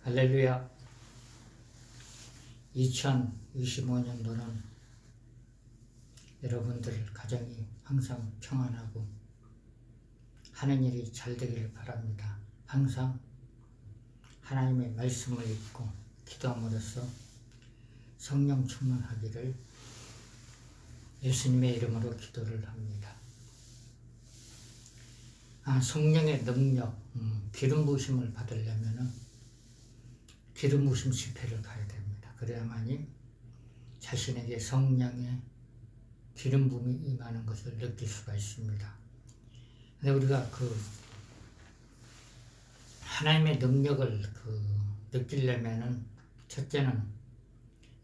할렐루야. 2025년도는 여러분들 가정이 항상 평안하고 하는 일이 잘 되기를 바랍니다. 항상 하나님의 말씀을 읽고 기도함으로써 성령 충만하기를 예수님의 이름으로 기도를 합니다. 성령의 능력, 기름 부으심을 받으려면 기름 부으심 집회를 가야 됩니다. 그래야만이 자신에게 성령의 기름 부음이 임하는 것을 느낄 수가 있습니다. 근데 우리가 하나님의 능력을 느끼려면은 첫째는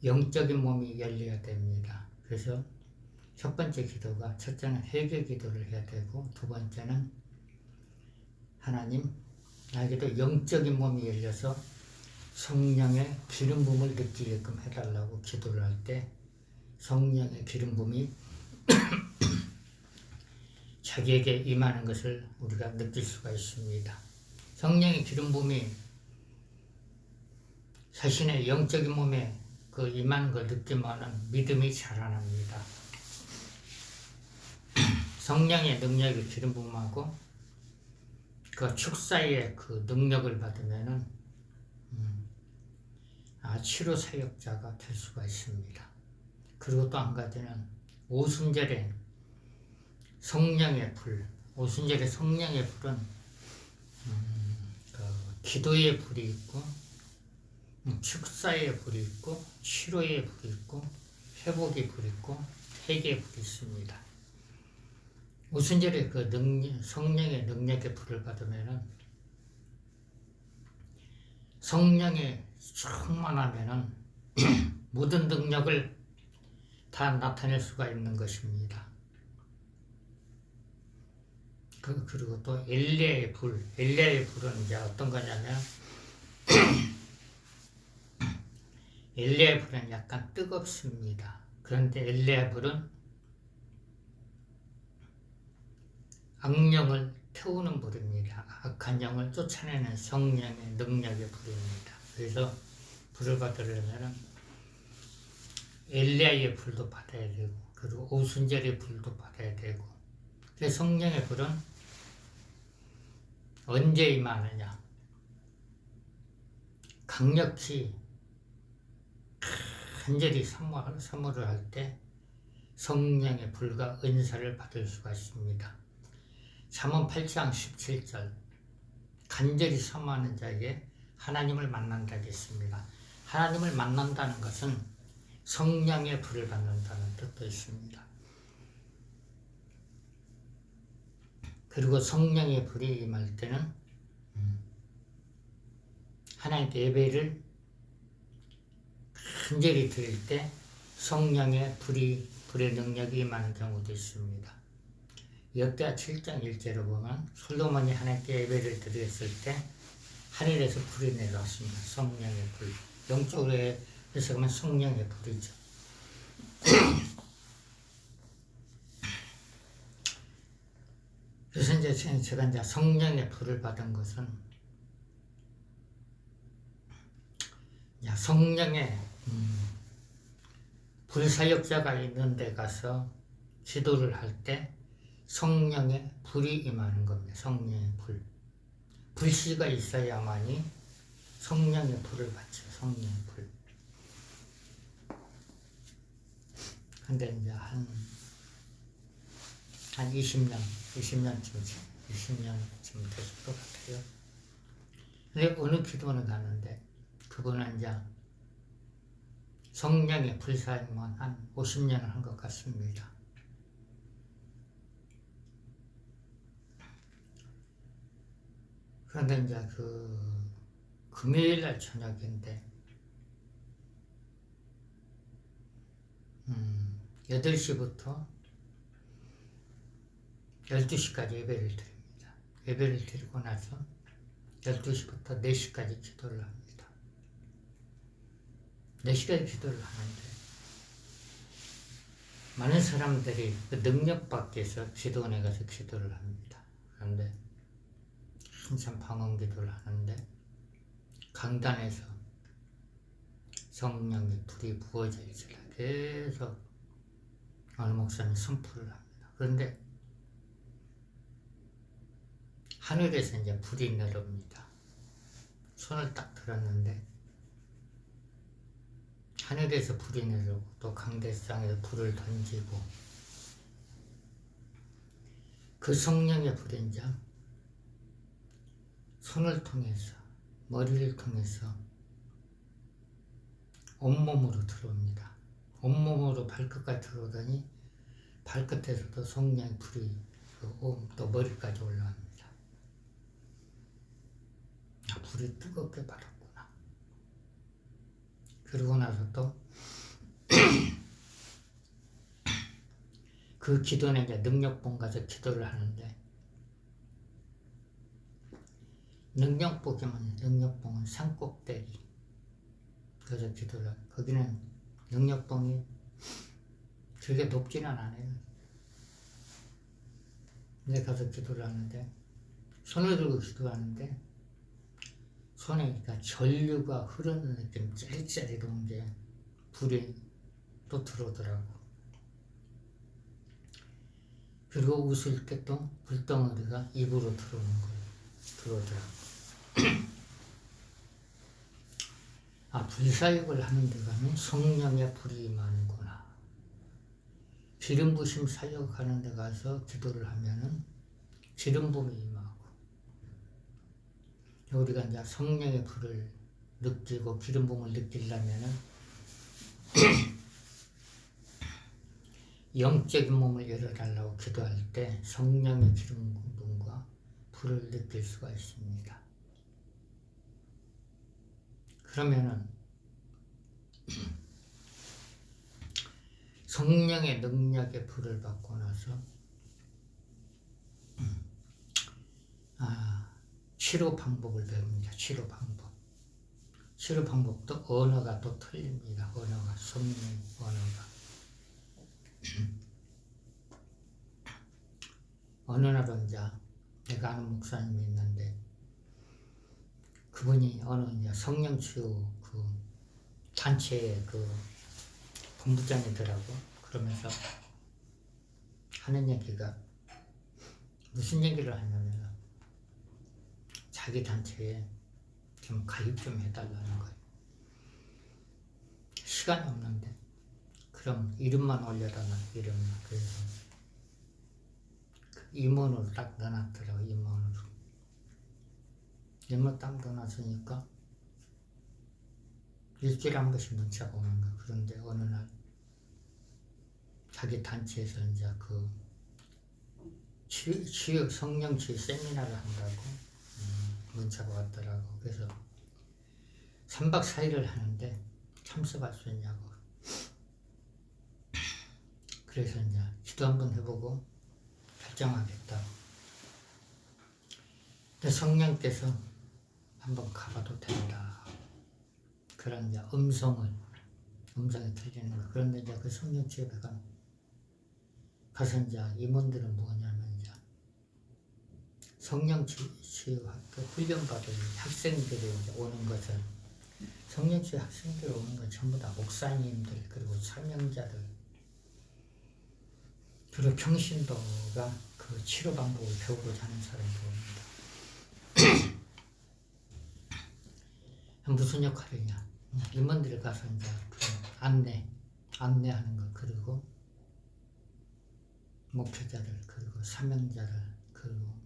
영적인 몸이 열려야 됩니다. 그래서 첫 번째 기도가 첫째는 회개 기도를 해야 되고 두 번째는 하나님 나에게도 영적인 몸이 열려서 성령의 기름 부음을 느끼게끔 해달라고 기도를 할 때 성령의 기름 부음이 자기에게 임하는 것을 우리가 느낄 수가 있습니다. 성령의 기름 부음이 자신의 영적인 몸에 임하는 걸 느끼면은 믿음이 자라납니다. 성령의 능력의 기름 부음하고 그 축사의 능력을 받으면은 치료 사역자가 될 수가 있습니다. 그리고 또 한 가지는 오순절에 성령의 불, 오순절에 성령의 불은 기도의 불이 있고 축사의 불이 있고 치료의 불이 있고 회복의 불이 있고 회개의 불이 있습니다. 오순절에 성령의 능력의 불을 받으면은 성령의 충만하면은 모든 능력을 다 나타낼 수가 있는 것입니다. 그리고 또 엘리야의 불은 이제 어떤 거냐면 엘리야의 불은 약간 뜨겁습니다. 그런데 엘리야의 불은 악령을 태우는 불입니다. 악한 영을 쫓아내는 성령의 능력의 불입니다. 그래서 불을 받으려면 엘리야의 불도 받아야 되고 그리고 오순절의 불도 받아야 되고 그래서 성령의 불은 언제 임하느냐 강력히 간절히 사모를 할 때 성령의 불과 은사를 받을 수가 있습니다. 잠언 8장 17절 간절히 사모하는 자에게 하나님을 만난다 했습니다. 하나님을 만난다는 것은 성령의 불을 받는다는 뜻도 있습니다. 그리고 성령의 불이 임할 때는 하나님께 예배를 간절히 드릴 때 성령의 불의 능력이 임하는 경우도 있습니다. 역대하 7장 1절을 보면 솔로몬이 하나님께 예배를 드렸을 때 하늘에서 불이 내려왔습니다. 성령의 불. 영적으로 해서 보면 성령의 불이죠. 그래서 이제 제가 성령의 불을 받은 것은 성령의 불사역자가 있는 데 가서 기도를 할 때 성령의 불이 임하는 겁니다. 성령의 불. 불씨가 있어야만이 성령의 불을 받죠. 성령의 불. 근데 이제 한 20년쯤 됐을 것 같아요. 근데 어느 기도원에 갔는데 그분은 이제 성령의 불사임은 한 50년을 한 것 같습니다. 그런데 이제 금요일날 저녁인데 8시부터 12시까지 예배를 드립니다. 예배를 드리고 나서 12시부터 4시까지 기도를 합니다. 4시까지 기도를 하는데 많은 사람들이 능력 밖에서 기도원에 가서 기도를 합니다. 그런데 한참 방언 기도를 하는데 강단에서 성령의 불이 부어질지라 계속 어느 목사님이 선포를 합니다. 그런데 하늘에서 이제 불이 내려옵니다. 손을 딱 들었는데 하늘에서 불이 내려오고 또 강대상에서 불을 던지고 그 성령의 불이 이제 손을 통해서 머리를 통해서 온몸으로 들어옵니다. 온몸으로 발끝까지 들어오더니 발끝에서도 성령의 불이 또 머리까지 올라옵니다. 불이 뜨겁게 받았구나. 그러고 나서 또 그 기도는 이제 능력봉 가서 기도를 하는데 능력봉은 산꼭대기 그래서 기도를 거기는 능력봉이 그렇게 높지는 않아요. 근데 가서 기도를 하는데 손을 들고 기도하는데 손에 그러니까 전류가 흐르는 느낌 짜릿짜릿한 게 불이 또 들어오더라고. 그리고 웃을 때 또 불덩어리가 입으로 들어오더라고. 불사역을 하는 데 가면 성령의 불이 임하는구나. 기름 부심 사역하는 데 가서 기도를 하면은 기름 부음이 임하고, 우리가 이제 성령의 불을 느끼고 기름 부음을 느끼려면은 영적인 몸을 열어달라고 기도할 때 성령의 기름 부음과 불을 느낄 수가 있습니다. 그러면은 성령의 능력의 불을 받고 나서 치료 방법을 배웁니다. 치료 방법도 언어가 또 틀립니다. 성령 언어가. 어느 날은 이제 내가 아는 목사님이 있는데 그분이 어느 이제 성령치유 그 단체의 그 본부장이더라고. 그러면서 하는 얘기가 무슨 얘기를 하냐면 자기 단체에 좀 가입 좀 해달라는 거예요. 시간이 없는데 그럼 이름만 올려달라 이름만. 그래서 그 임원으로 딱 넣어놨더라고. 임원 딱 넣어놨으니까 일주일에 한 번씩 문자가 오는 거야. 그런데 어느 날 자기 단체에서 이제 그 성령치유 세미나를 한다고 문자가 왔더라고. 그래서 3박 4일을 하는데 참석할 수 있냐고. 그래서 이제 기도 한번 해보고 결정하겠다고. 근데 성령께서 한번 가봐도 된다. 그런 이제 음성이 들리는 거. 그런데 이제 그 성령치유에 가서 이제 임원들은 뭐냐면 이제 성령치유학교 훈련받은 학생들이 이제 오는 것은 성령치유 학생들이 오는 건 전부 다 목사님들 그리고 사명자들 그리고 평신도가 그 치료 방법을 배우고자 하는 사람들 옵니다. 무슨 역할이냐? 임원들이 가서 이제 그 안내하는 거 그리고 목표자를 그리고 사명자를 그리고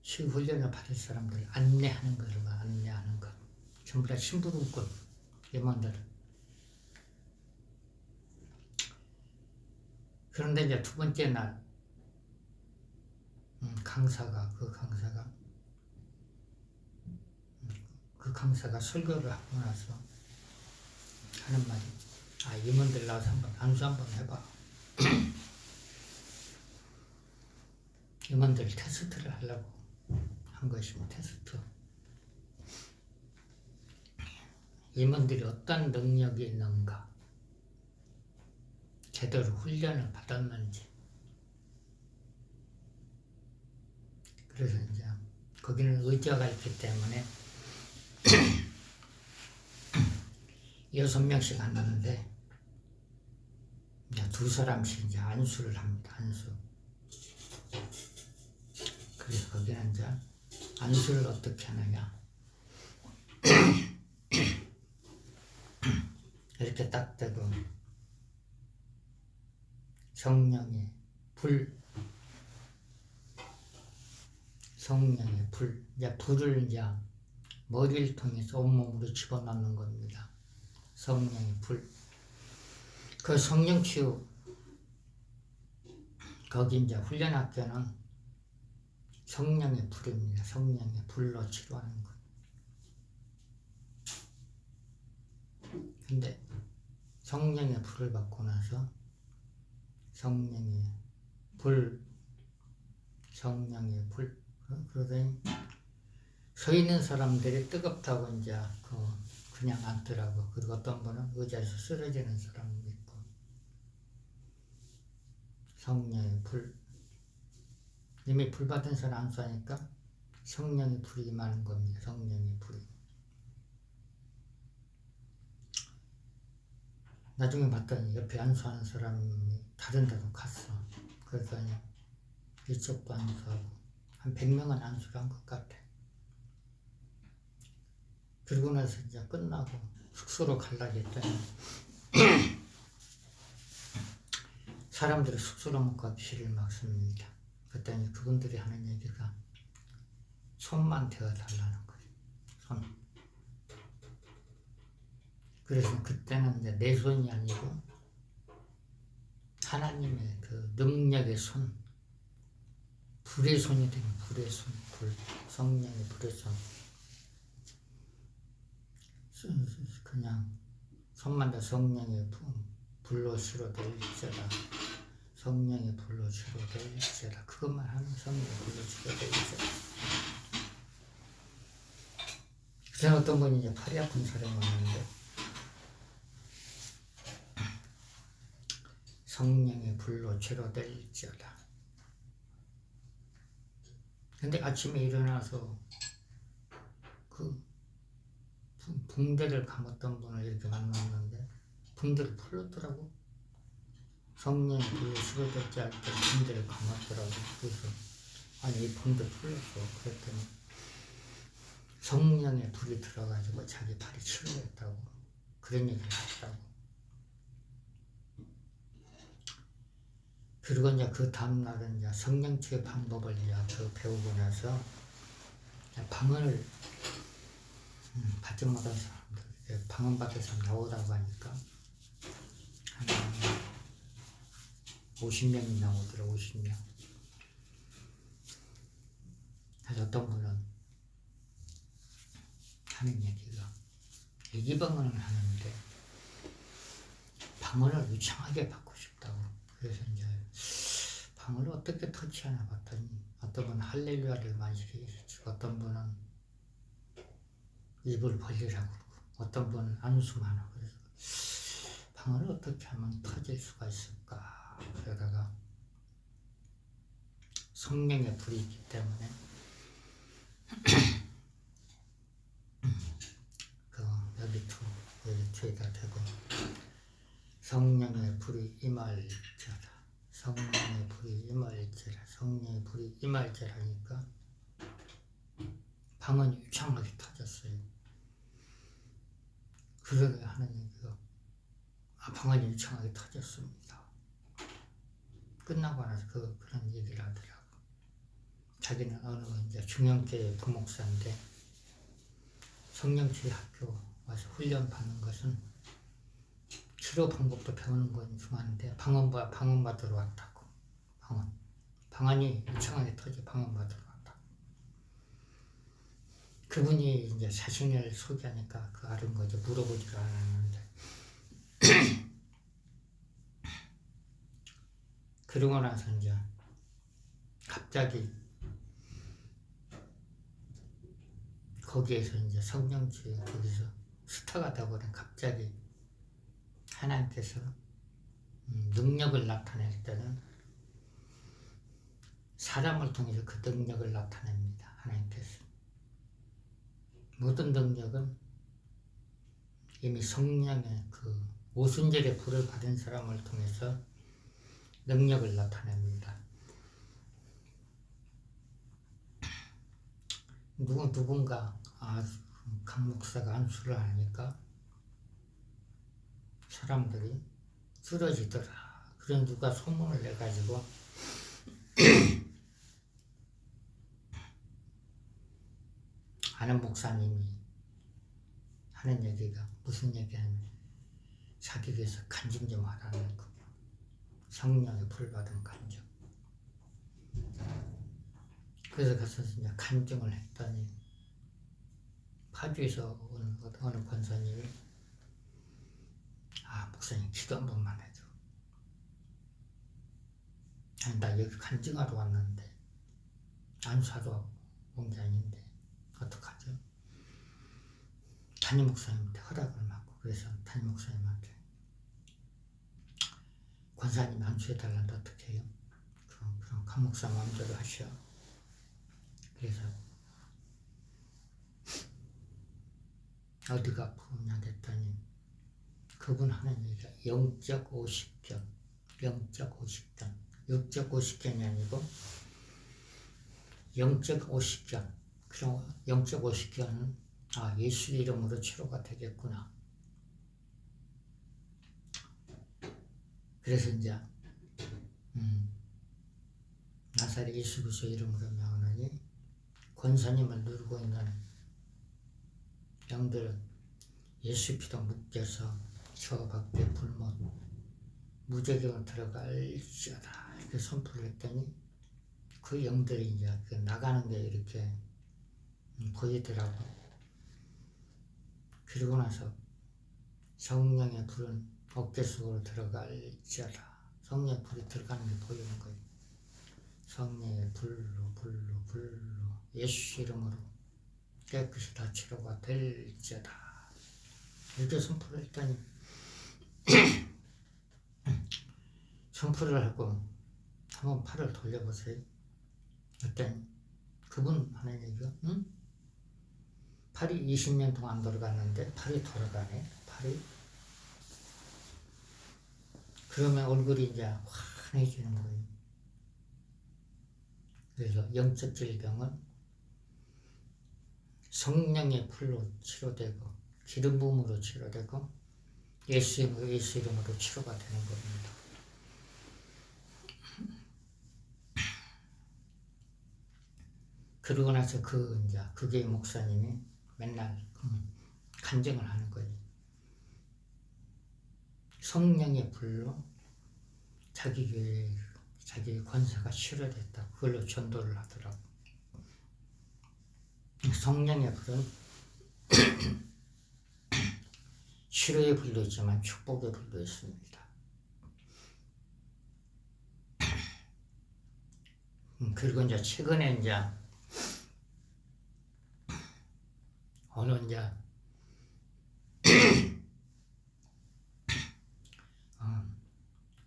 치유 훈련을 받을 사람들을 안내하는 것 전부 다 심부름꾼 임원들. 그런데 이제 두 번째 날 그 강사가 설교를 하고 나서 하는 말이 임원들 나와서 한번 안수 한번 해봐. 임원들 테스트를 하려고 한 것입니다. 테스트. 임원들이 어떤 능력이 있는가, 제대로 훈련을 받았는지. 그래서 이제 거기는 의자가 있기 때문에 (6명씩) 앉았는데 이제 2사람씩 이제 안수를 합니다. 안수. 그래서 거기는 이제 안수를 어떻게 하느냐. 이렇게 딱 대고 성령의 불, 성령의 불, 이제 불을 이제 머리를 통해서 온몸으로 집어넣는 겁니다. 성령의 불. 그 성령치유, 거기 이제 훈련학교는 성령의 불입니다. 성령의 불로 치료하는 것. 근데 성령의 불을 받고 나서 성령의 불, 성령의 불, 그러더니 서 있는 사람들이 뜨겁다고 이제 그냥 앉더라고. 그리고 어떤 분은 의자에서 쓰러지는 사람도 있고. 성령의 불. 이미 불 받은 사람 안수하니까 성령의 불이 임하는 겁니다. 성령의 불이. 나중에 봤더니 옆에 안수하는 사람이 다른 데로 갔어. 그랬더니 이쪽도 안수하고 한 100명은 안수를 한 것 같아. 그러고 나서 이제 끝나고 숙소로 가려고 했더니 사람들이 숙소로 못 가기 비를 막습니다. 그랬더니 그분들이 하는 얘기가 손만 대어달라는 거예요. 손. 그래서 그때는 이제 내 손이 아니고 하나님의 그 능력의 손, 불의 손이 되는 불의 손, 불, 성령의 불의 손. 그냥 손만 다 성령의 불로 치료될지어다. 성령의 불로 치료될지어다. 그것만 하면 성령의 불로 치료될지어다. 그래서 어떤 분이 이제 팔이 아픈 사람이 왔는데 성령의 불로 치료될지어다. 근데 아침에 일어나서 그 붕대를 감았던 분을 이렇게 만났는데 붕대를 풀었더라고. 성령의 불로 치료될지 할 때 붕대를 감았더라고. 그래서 아니 이 붕대 풀렸어. 그랬더니 성령의 불이 들어가지고 자기 팔이 치료됐다고 그런 얘기를 하더라고. 그리고 이제 그 다음날은 이제 성령치유 방법을 이제 배우고 나서 방언을 받지 못한 사람들, 방언 받아서 나오라고 하니까 한 50명이 나오더라고. 50명. 그래서 어떤 분은 하는 얘기가 애기방언을 하는데 방언을 유창하게 받고 싶다고. 그래서 이제 방언을 어떻게 터치하나 봤더니 어떤 분은 할렐루야를 많이 시키고 어떤 분은 입을 벌리라고 그러고 어떤 분은 안수만 하고. 그래서 방언을 어떻게 하면 터질 수가 있을까. 그러다가 성령의 불이 있기 때문에 여기 뒤에다 대고 성령의 불이 임할지어다. 성령의 불이 임할지어다. 성령의 불이 임할지어라니까 방언이 유창하게 터졌어요. 그러게 하는 얘기가 방언이 유창하게 터졌습니다. 끝나고 나서 그런 얘기를 하더라고. 자기는 어느 이제 중형교회 부목사인데 성령치유 학교 와서 훈련 받는 것은 치료 방법도 배우는 건 중요한데 방언 받으러 왔다고. 방언이 유창하게 터져 방언 받으러 왔다고. 그분이 이제 자신을 소개하니까 그 아는 거죠. 물어보지를 않았는데. 그러고 나서 이제 갑자기 거기에서 이제 성령치유 거기서 스타가 되고는 갑자기 하나님께서 능력을 나타낼 때는 사람을 통해서 그 능력을 나타냅니다. 하나님께서 모든 능력은 이미 성령의 그 오순절의 불을 받은 사람을 통해서 능력을 나타냅니다. 누군가 강 목사가 안수를 하니까 사람들이 쓰러지더라. 그런 누가 소문을 내가지고 아는 목사님이 하는 얘기가 무슨 얘기냐면 자기 위해서 간증 좀 하라는 거. 성령의 불 받은 간증. 그래서 가서 이제 간증을 했더니 파주에서 온 어느 권사님이 목사님 기도 한 번만 해줘. 아니, 나 여기 간증하러 왔는데 안수하러 온 게 아닌데 어떡하죠? 담임 목사님한테 허락을 받고 그래서 담임 목사님한테 권사님 안수해달라는데 어떻게 해요? 그럼 강 목사 마음대로 하셔. 그래서 어디가 아프냐 했더니 그분 하는 얘기가 영적 50견, 영적 50견, 육적 50견이 아니고 영적 50견. 그럼 영적 50견은 예수 이름으로 치료가 되겠구나. 그래서 이제 나사렛 예수 그리스도 이름으로 명하노니 권사님을 누르고 있는 영들은 예수 피도 묶여서 저 밖에 불못 무적으로 들어갈지어다 이렇게 선포를 했더니 그 영들이 이제 그 나가는 게 이렇게 보이더라고. 그리고 나서 성령의 불은 어깨 속으로 들어갈지어다. 성령의 불이 들어가는 게 보이는 거예요. 성령의 불로 예수 이름으로 깨끗이 다 치료가 될지어다. 이렇게 선포를 했더니 선포를 하고 한번 팔을 돌려보세요. 그랬더니 그분 하는 얘기가 팔이 20년 동안 안 돌아갔는데 팔이 돌아가네. 팔이. 그러면 얼굴이 이제 환해지는 거예요. 그래서 영적 질병은 성령의 불로 치료되고 기름 부음으로 치료되고 예수 이름으로 치료가 되는 겁니다. 그러고 나서 그 교회 목사님이 맨날 간증을 하는 거예요. 성령의 불로 자기 교회 자기 권세가 치료됐다. 그걸로 전도를 하더라고. 성령의 불은 치료의 불도 있지만 축복의 불도 있습니다. 그리고 이제 최근에 이제 어느 이제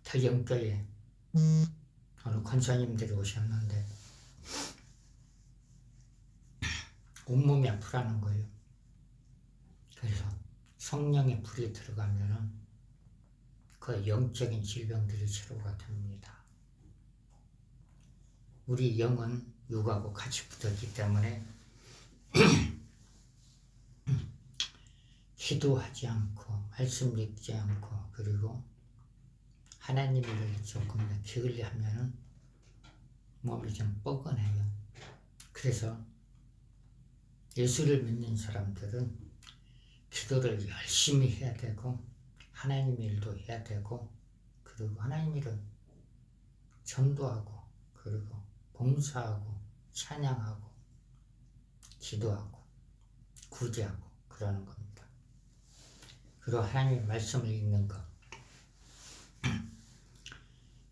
대형교회 어느 권사님들이 오셨는데 온몸이 아프라는 거예요. 그래서 성령의 불이 들어가면은 그 영적인 질병들이 치료가 됩니다. 우리 영은 육하고 같이 붙었기 때문에 기도하지 않고 말씀 읽지 않고 그리고 하나님을 조금 기울여 하면은 몸이 좀 뻐근해요. 그래서 예수를 믿는 사람들은 기도를 열심히 해야 되고 하나님 일도 해야 되고 그리고 하나님 일은 전도하고 그리고 봉사하고 찬양하고 기도하고 구제하고 그러는 겁니다. 그리고 하나님의 말씀을 읽는 것.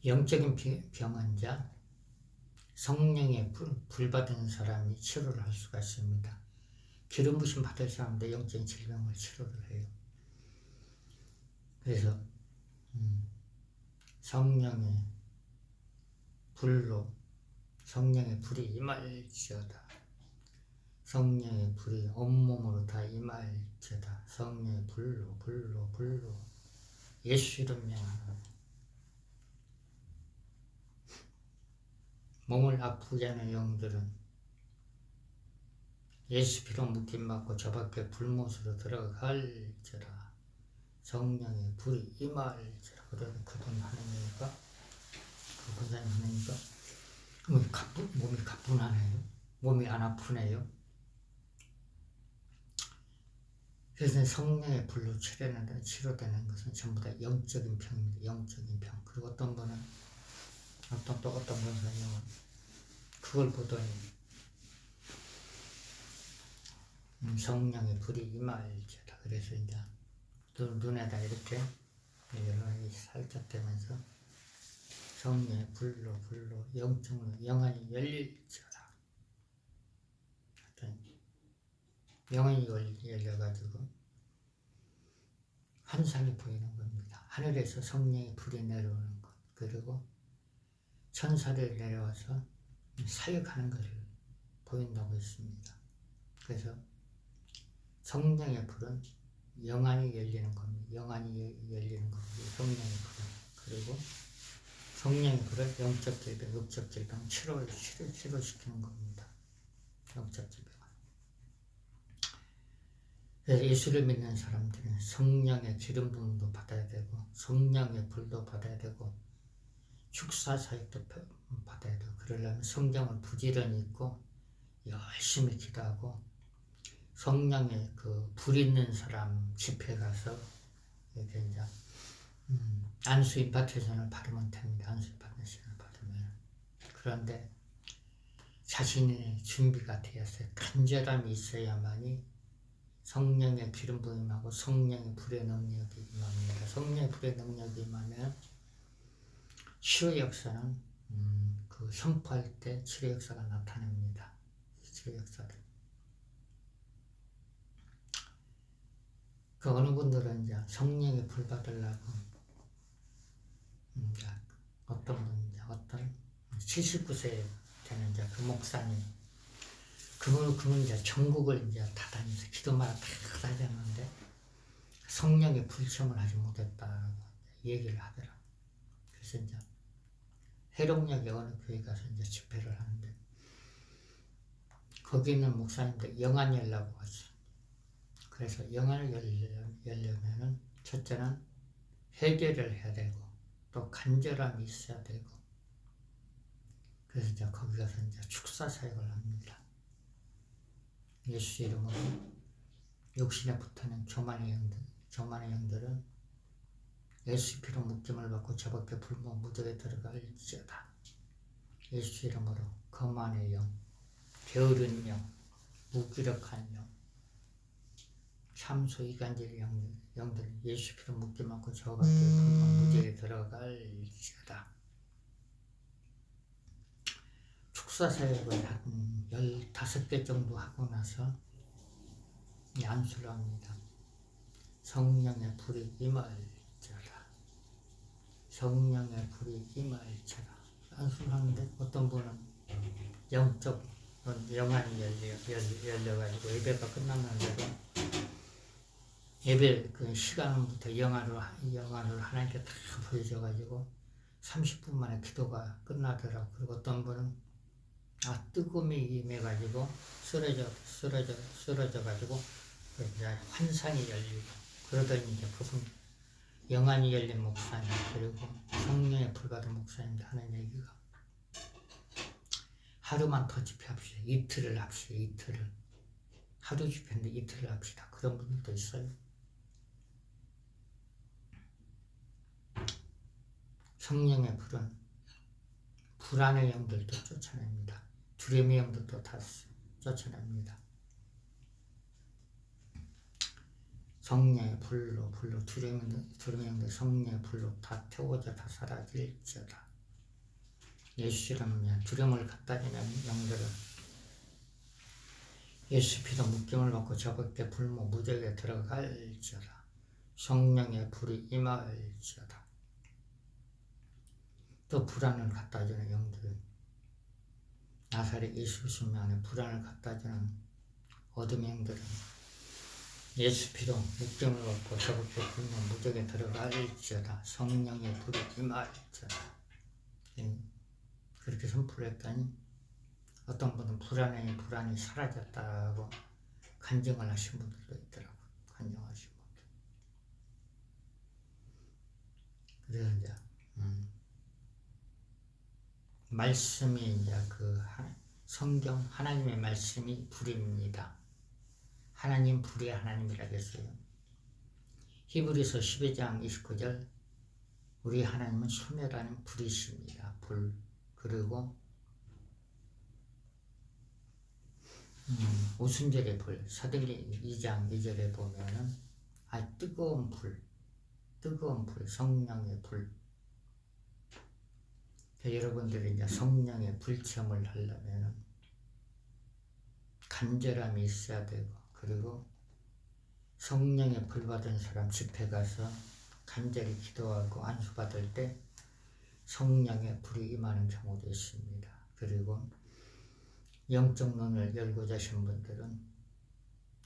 영적인 병은 성령의 불 받은 사람이 치료를 할 수가 있습니다. 기름 부심 받을 사람도 영적인 질병을 치료를 해요. 그래서 성령의 불로 성령의 불이 임할지어다. 성령의 불이 온몸으로 임할지어다. 성령의 불로 예수 이름 명하노라. 몸을 아프게 하는 영들은 예수 피로 묶임받고 저 밖에 불못으로 들어갈지어다. 성령의 불이 임할지어다. 그러면 그분 하나님이니까 그분 하나님이니까 몸이 가뿐하네요. 몸이 안 아프네요. 그래서 성령의 불로 치료되는 것은 전부 다 영적인 병입니다. 영적인 병. 그리고 어떤 분은 어떤 권사님은 그걸 보더니 성령의 불이 임할지어다. 그래서 이제 눈에다 이렇게 여러 살짝 대면서 성령의 불로 영적으로 영안이 열릴지어다. 영안이 열려가지고 환상이 보이는 겁니다. 하늘에서 성령의 불이 내려오는 것, 그리고 천사들이 내려와서 사역하는 것을 보인다고 했습니다. 그래서 성령의 불은 영안이 열리는 겁니다. 영안이 열리는 겁니다. 성령의 불은. 그리고 성령의 불은 영적 질병, 육적 질병 치료시키는 겁니다. 영적 질병. 그래서 예수를 믿는 사람들은 성령의 기름 부음도 받아야 되고 성령의 불도 받아야 되고 축사 사역도 받아야 되고 그러려면 성경을 부지런히 읽고 열심히 기도하고 성령의 그 불 있는 사람 집회 가서 이렇게 이제 안수 임파테이션을 받으면 됩니다. 안수 임파테이션을 받으면. 그런데 자신의 준비가 되었어요. 간절함이 있어야만이 성령의 기름 부음하고 성령의 불의 능력이 임합니다. 성령의 불의 능력이 임하면 치료 역사는 그 선포할 때 치료 역사가 나타납니다. 치료 역사들. 그 어느 분들은 이제 성령의 불 받으려고 이제 어떤 79세 되는 이제 그 목사님 그분 이제 전국을 이제 다 다니면서 기도마다 다 다녔는데 성령의 불체험을 하지 못했다고 얘기를 하더라고요. 그래서 이제 해롱역에 어느 교회 가서 이제 집회를 하는데 거기 있는 목사님들 영안 열라고 하죠. 그래서 영안을 열려면은 첫째는 회개를 해야 되고 또 간절함이 있어야 되고 그래서 이제 거기 가서 이제 축사 사역을 합니다. 예수 이름으로 육신에 붙어있는 교만의 영들은 예수 피로 묶임을 받고 저 밖에 불모 무적에 들어갈지어다. 예수 이름으로 거만의 영, 게으른 영, 무기력한 영, 참소 이간질 영들 예수 피로 묶임 받고 저 밖에 불모 무적에 들어갈지어다. 축사 사역을 한 15개 정도 하고 나서 안수를 합니다. 성령의 불이 임할지어다. 성령의 불이 임할지어다. 안수를 하는데 어떤 분은 영적 영안이 열려가지고 예배가 끝났는데도 예배 그 시간부터 영안을 하나님께 다 보여줘가지고 30분 만에 기도가 끝나더라고. 그리고 어떤 분은 뜨거움이 임해가지고 쓰러져가지고 이제 환상이 열리고 그러더니 이제 그분 영안이 열린 목사님 그리고 성령의 불받은 목사님들 하는 얘기가 하루만 더 집회합시다. 이틀을 합시다. 이틀을. 하루 집회인데 이틀을 합시다. 그런 분들도 있어요. 성령의 불은 불안의 영들도 쫓아냅니다. 두려움의 영들도 다 쫓아냅니다. 성령의 불로 두려움의 영들 성령의 불로 다 태워져 다 사라질지어다. 예수 이름으로 두려움을 갖다 주는 영들은 예수 피로 묶임을 받고 저 밖에 불모 무적에 들어갈지어다. 성령의 불이 임할지어다. 또 불안을 갖다 주는 영들 나사렛 예수 그리스도 안에 불안을 갖다 주는 어둠의 영들은 예수 피로 묵정을 얻고 저렇게 굶는 무적에 들어갈지어다. 성령의 불이 임할지어다. 그렇게 선포했더니 어떤 분은 불안이 사라졌다고 간증을 하신 분들도 있더라고요. 간증하신 분들. 그래서 이제 말씀이 이제 성경 하나님의 말씀이 불입니다. 하나님 불의 하나님이라고 했어요. 히브리서 12장 29절 우리 하나님은 소멸하는 불이십니다. 불. 그리고 오순절의 불, 사도행전 2장 2절에 보면은 뜨거운 불, 성령의 불. 여러분들이 이제 성령의 불체험을 하려면은 간절함이 있어야 되고, 그리고 성령의 불 받은 사람 집회 가서 간절히 기도하고 안수 받을 때 성령의 불이 임하는 경우도 있습니다. 그리고 영적 눈을 열고자 하신 분들은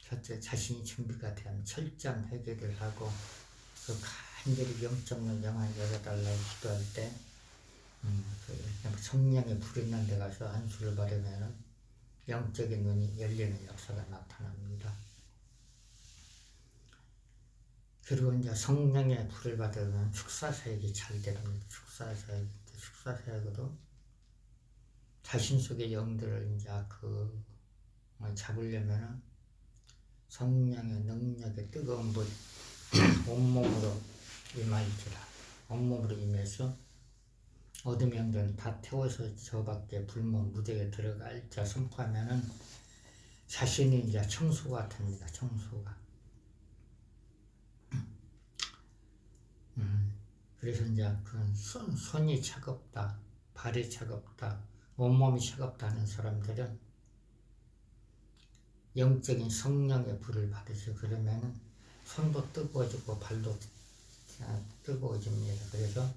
첫째 자신이 준비가 되면 철저한 회개를 하고 간절히 영적 눈 영안 열어달라고 기도할 때 성령의 불이 있는 데 가서 안수를 받으면 영적인 눈이 열리는 역사가 나타납니다. 그리고 이제 성령의 불을 받으면 축사사역이 잘 됩니다. 축사사역으로 자신 속의 영들을 이제 잡으려면은 성령의 능력의 뜨거운 불 온몸으로 임할지라. 온몸으로 임해서 어둠의 영들은 다 태워서 저 밖에 불문 무대에 들어갈자 선포하면은 자신이 이제 청소가 됩니다. 청소가. 그래서 이제 그런 손이 차갑다, 발이 차갑다, 온몸이 차갑다는 사람들은 영적인 성령의 불을 받으셔. 그러면은 손도 뜨거워지고 발도 뜨거워집니다. 그래서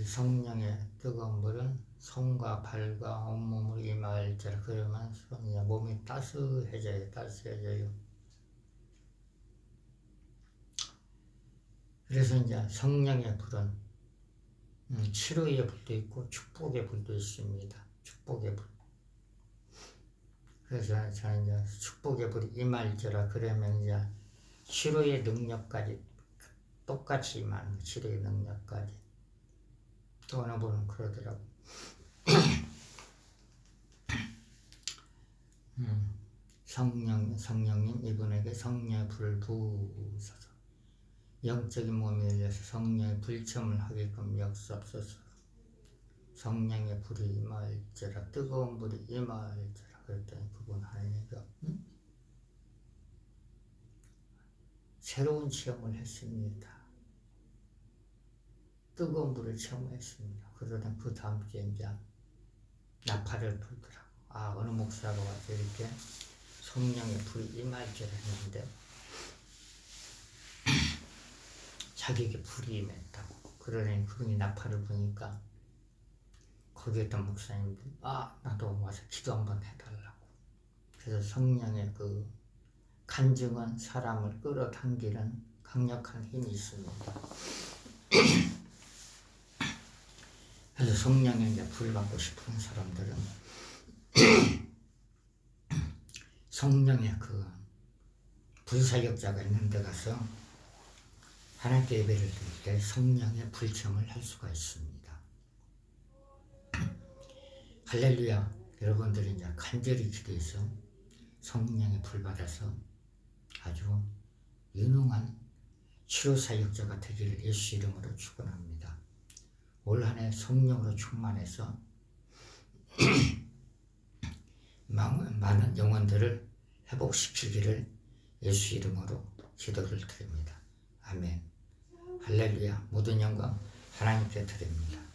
성령의 뜨거운 불은 손과 발과 온몸으로 임할지라. 그러면 몸이 따스해져요. 그래서 이제 성령의 불은 치료의 불도 있고 축복의 불도 있습니다. 축복의 불. 그래서 저는 이제 축복의 불이 임할지라. 그러면 이제 치료의 능력까지 똑같이 임하는 치료의 능력까지. 또 어느 분은 그러더라고. 성령님 이분에게 성령의 불을 부으소서. 영적인 몸이 열려서 성령의 불체험을 하게끔 역사하소서. 성령의 불이 임할지라. 뜨거운 불이 임할지라. 그랬더니 그분 하나님께서 새로운 체험을 했습니다. 뜨거운 불을 체험했습니다. 그러다 그 다음 주에 이제 나팔을 불더라고. 어느 목사가 와서 이렇게 성령의 불이 임할지라 했는데 자기에게 불이 임했다고. 그러니 그분이 나팔을 부니까 거기에 있던 목사님들 나도 와서 기도 한번 해달라고. 그래서 성령의 그 간증은 사람을 끌어당기는 강력한 힘이 있습니다. 그래서 성령의 이제 불 받고 싶은 사람들은 성령의 그 불사역자가 있는 데 가서 하나님께 예배를 드릴 때 성령의 불체험을 할 수가 있습니다. 할렐루야. 여러분들이 이제 간절히 기도해서 성령의 불 받아서 아주 유능한 치료사역자가 되기를 예수 이름으로 축원합니다. 올 한 해 성령으로 충만해서 많은 영혼들을 회복시키기를 예수 이름으로 기도를 드립니다. 아멘. 할렐루야. 모든 영광 하나님께 드립니다.